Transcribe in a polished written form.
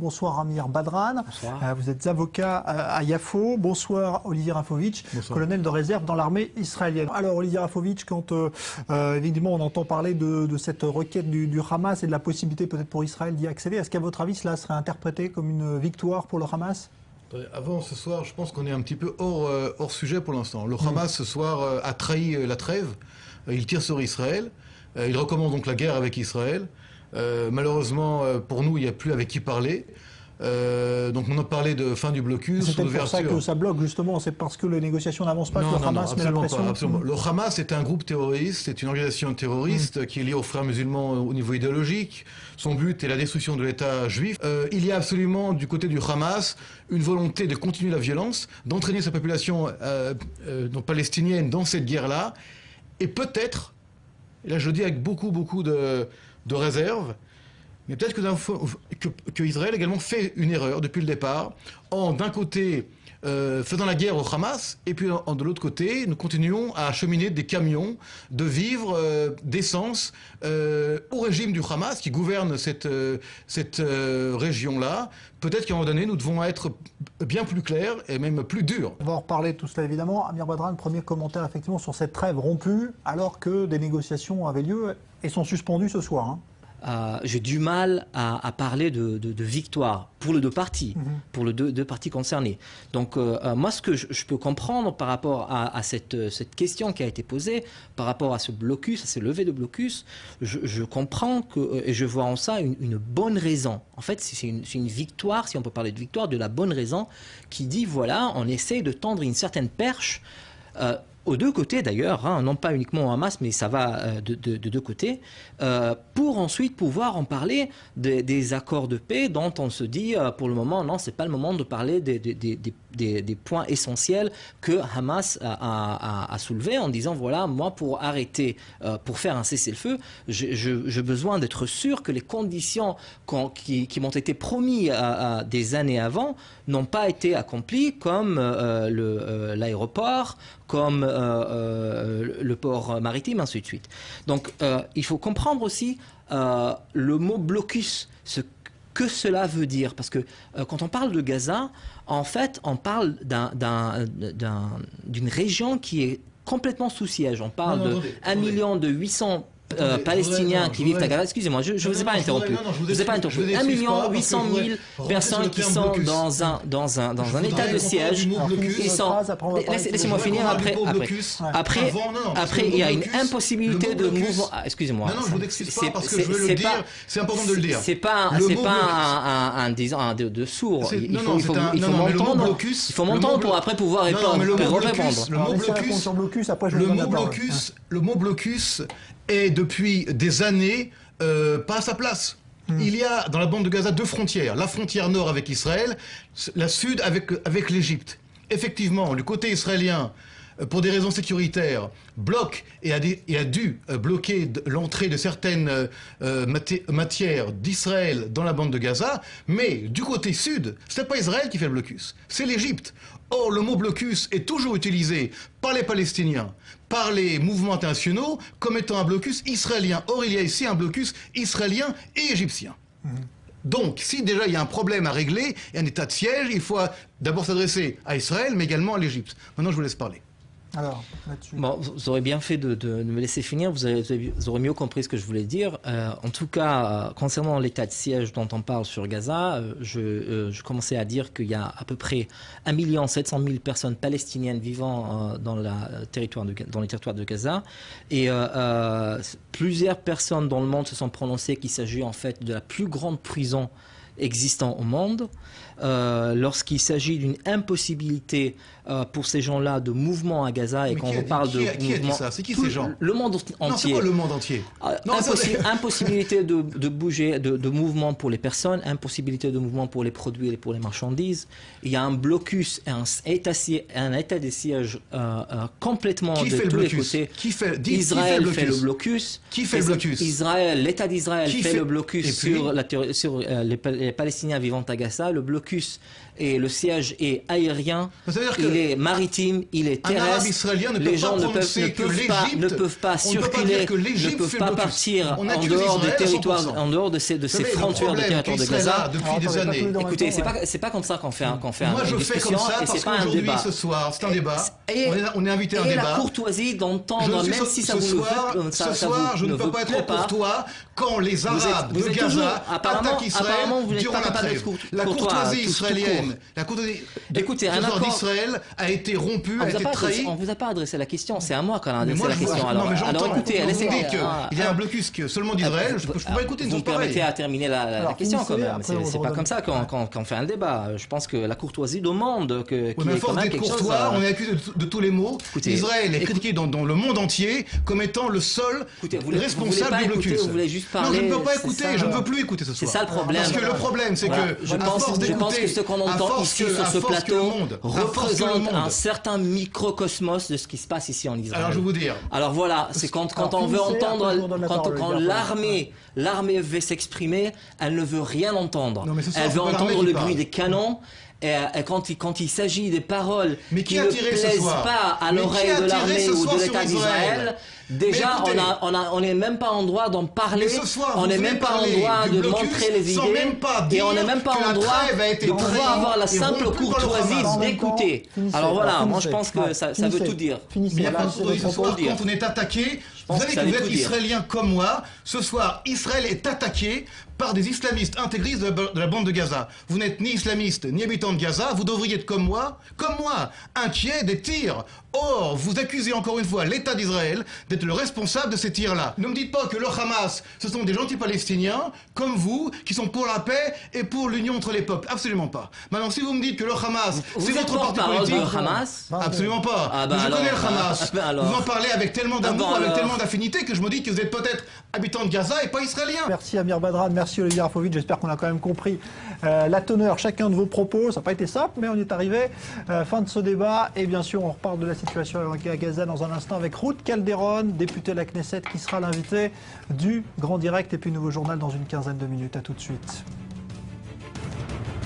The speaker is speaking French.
Bonsoir Amir Badran, Bonsoir. Vous êtes avocat à Yafo. Bonsoir Olivier Rafovitch, colonel de réserve dans l'armée israélienne. Alors Olivier Rafovitch, quand évidemment on entend parler de cette requête du Hamas et de la possibilité peut-être pour Israël d'y accéder, est-ce qu'à votre avis cela serait interprété comme une victoire pour le Hamas? Avant ce soir, je pense qu'on est un petit peu hors sujet pour l'instant. Le Hamas ce soir a trahi la trêve, il tire sur Israël, il recommence donc la guerre avec Israël. Malheureusement, pour nous, il n'y a plus avec qui parler. Donc on a parlé de fin du blocus. C'est peut-être pour ça que ça bloque justement, c'est parce que les négociations n'avancent pas que le Hamas met la pression. Absolument. Le Hamas est un groupe terroriste, c'est une organisation terroriste qui est liée aux frères musulmans au niveau idéologique. Son but est la destruction de l'État juif. Il y a absolument du côté du Hamas une volonté de continuer la violence, d'entraîner sa population palestinienne dans cette guerre-là. Et peut-être, et là je le dis avec beaucoup de réserve, mais peut-être que Israël également fait une erreur depuis le départ, en d'un côté faisant la guerre au Hamas, et puis de l'autre côté, nous continuons à acheminer des camions de vivres, d'essence au régime du Hamas qui gouverne cette région-là. Peut-être qu'à un moment donné, nous devons être bien plus clairs et même plus durs. On va en reparler de tout cela évidemment. Amir Badran, premier commentaire effectivement sur cette trêve rompue alors que des négociations avaient lieu et sont suspendues ce soir. Hein. J'ai du mal à parler de victoire pour les deux parties, pour les deux parties concernées. Donc moi, ce que je peux comprendre par rapport à cette question qui a été posée, par rapport à ce blocus, à ces levées de blocus, je comprends et je vois en ça une bonne raison. En fait, c'est une victoire, si on peut parler de victoire, de la bonne raison qui dit, voilà, on essaye de tendre une certaine perche aux deux côtés d'ailleurs, hein, non pas uniquement au Hamas, mais ça va de deux côtés, pour ensuite pouvoir en parler des accords de paix dont on se dit pour le moment, non, c'est pas le moment de parler des points essentiels que Hamas a soulevés en disant, voilà, moi pour arrêter, pour faire un cessez-le-feu, j'ai besoin d'être sûr que les conditions qui m'ont été promis des années avant n'ont pas été accomplies, comme l'aéroport, comme le port maritime, ainsi de suite. Donc, il faut comprendre aussi le mot blocus, ce que cela veut dire. Parce que quand on parle de Gaza, en fait, on parle d'une région qui est complètement sous siège. On parle de 1,8 million Palestiniens qui vivent à Gaza. Excusez-moi, je ne vous ai pas interrompu. Je vous ai pas interrompu. 1,8 million personnes qui sont dans un état de siège. Laissez-moi finir après. Après, il y a une impossibilité de mouvement. Excusez-moi. Non, je vous excuse pas parce que je veux le dire. C'est important de le dire. C'est pas un de sourd. Il faut m'entendre pour après pouvoir répondre. Le mot blocus est depuis des années pas à sa place. Il y a dans la bande de Gaza deux frontières. La frontière nord avec Israël, la sud avec l'Égypte. Effectivement, le côté israélien, pour des raisons sécuritaires, bloque et a dû bloquer l'entrée de certaines matières d'Israël dans la bande de Gaza, mais du côté sud, ce n'est pas Israël qui fait le blocus, c'est l'Égypte. Or, le mot blocus est toujours utilisé par les Palestiniens, par les mouvements internationaux, comme étant un blocus israélien. Or, il y a ici un blocus israélien et égyptien. Donc, si déjà il y a un problème à régler, et un état de siège, il faut d'abord s'adresser à Israël, mais également à l'Égypte. Maintenant, je vous laisse parler. Alors, là-dessus. Bon, vous aurez bien fait de me laisser finir, vous aurez mieux compris ce que je voulais dire. En tout cas, concernant l'état de siège dont on parle sur Gaza, je commençais à dire qu'il y a à peu près 1 700 000 personnes palestiniennes vivant dans les territoires de Gaza. Et plusieurs personnes dans le monde se sont prononcées qu'il s'agit en fait de la plus grande prison existant au monde. Lorsqu'il s'agit d'une impossibilité pour ces gens-là de mouvement à Gaza et quand on parle de mouvement... Qui a dit ça? C'est qui ces gens? Le monde entier. Non, c'est quoi le monde entier? Impossibilité de bouger, de mouvement pour les personnes, impossibilité de mouvement pour les produits et pour les marchandises. Il y a un blocus, un état de siège complètement de tous les côtés. Israël fait le blocus. Qui fait le blocus? L'État d'Israël fait le blocus sur les Palestiniens vivant à Gaza, le blocus et le siège est aérien, C'est-à-dire il est maritime, il est un arabe terrestre. israélien ne peut Les pas gens prononcer que l'Égypte, ne peuvent pas on ne peut pas circuler, dire que l'Égypte ne peuvent fait pas le blocus. partir On en accuse dehors Israël des à territoires, 100%. en dehors de ces Vous savez, frontières du le territoire de problème qu'Israël a Gaza. depuis des années. Écoutez, c'est pas comme ça qu'on fait, Moi, je une fais discussion comme ça et parce c'est pas un qu'aujourd'hui, débat. ce soir, c'est un débat. Et- On est invité à un Et débat. la courtoisie d'entendre, même si ça ce vous soir, veut, ce soir, je ne peux pas être courtois quand les Arabes vous de êtes Gaza toujours- attaquent Israël apparemment, vous n'êtes durant pas la capable trêve. d'être La courtois, courtoisie tout israélienne, court. la courtoisie Écoutez, un ce soir accord- d'Israël a été rompue, a été trahie. On vous a pas adressé la question, c'est à moi qu'on a adressé moi, la question. non, mais j'entends. Écoutez, Vous laissez-moi. dites qu'il y a un blocus seulement d'Israël. Je ne peux pas écouter une Vous chose me permettez pareille. à terminer la question quand finissez, même. après, on C'est pas redonne. comme ça qu'on fait un débat. Je pense que la courtoisie demande qu'il y Oui, mais à ait quand force même d'être quelque chose. courtois, on est accusé de tous les maux. Écoutez, Israël est critiqué dans le monde entier comme étant le seul Écoutez, vous voulez pas responsable du écouter, blocus. vous voulez juste Non, je parler, ne peux pas c'est écouter, ça, je ne veux plus écouter ce C'est soir. ça le problème. Parce que le problème, c'est Voilà. que Je à pense force que d'écouter, ce qu'on à entend force ici que- sur à ce force que le plateau monde- à force que le représente monde- un certain microcosmos de ce qui se passe ici en Israël. Alors je vais vous dire. Alors voilà, c'est quand Alors, on veut finissez, entendre, après, je vous donne la parole, quand Olivier. l'armée veut s'exprimer, elle ne veut rien entendre. Non, mais ce soir, Elle c'est veut pas l'armée entendre qui le parle. bruit des canons. Et quand il s'agit des paroles Mais qui qui a ne tiré ce plaisent soir pas à Mais qui l'oreille a de tiré l'armée ce ou soir de sur l'État Israël d'Israël, déjà Mais écoutez, on n'est même pas en droit d'en parler, Mais ce soir, on vous n'est voulez même pas en parler droit du de blocus montrer les sans idées, même pas et on dire n'est même pas que en la droit trêve a été de trahie pouvoir avoir la et simple rompue par le courtoisie Hamas. d'écouter. Finissez, Alors voilà, moi je finissez. pense que Ouais, ça veut finissez. tout dire. Finissez, Mais il n'y a pas de finissez courtoisie ce votre soir propos. quand on est attaqué. pense Vous savez que ça que vous veut êtes tout dire. israélien comme moi. Ce soir, Israël est attaqué par des islamistes intégristes de la bande de Gaza. Vous n'êtes ni islamiste ni habitant de Gaza. Vous devriez être comme moi, inquiet des tirs. Or, vous accusez encore une fois l'État d'Israël d'être le responsable de ces tirs-là. Ne me dites pas que le Hamas, ce sont des gentils Palestiniens, comme vous, qui sont pour la paix et pour l'union entre les peuples. Absolument pas. Maintenant, si vous me dites que le Hamas, Vous c'est êtes votre parti porte-parole politique... du Hamas? Absolument pas. Ah bah je alors, connais le Hamas. bah alors. Vous en parlez avec tellement d'amour, Ah bah avec alors. tellement d'affinité que je me dis que vous êtes peut-être habitant de Gaza et pas israélien. Merci Amir Badran, merci Olivier Rafovitch. J'espère qu'on a quand même compris la teneur, chacun de vos propos. Ça n'a pas été simple, mais on y est arrivé. Fin de ce débat. Et bien sûr, on reparle de la situation à Gaza dans un instant avec Ruth Calderon, députée de la Knesset, qui sera l'invité du Grand Direct et puis Nouveau Journal dans une quinzaine de minutes. À tout de suite.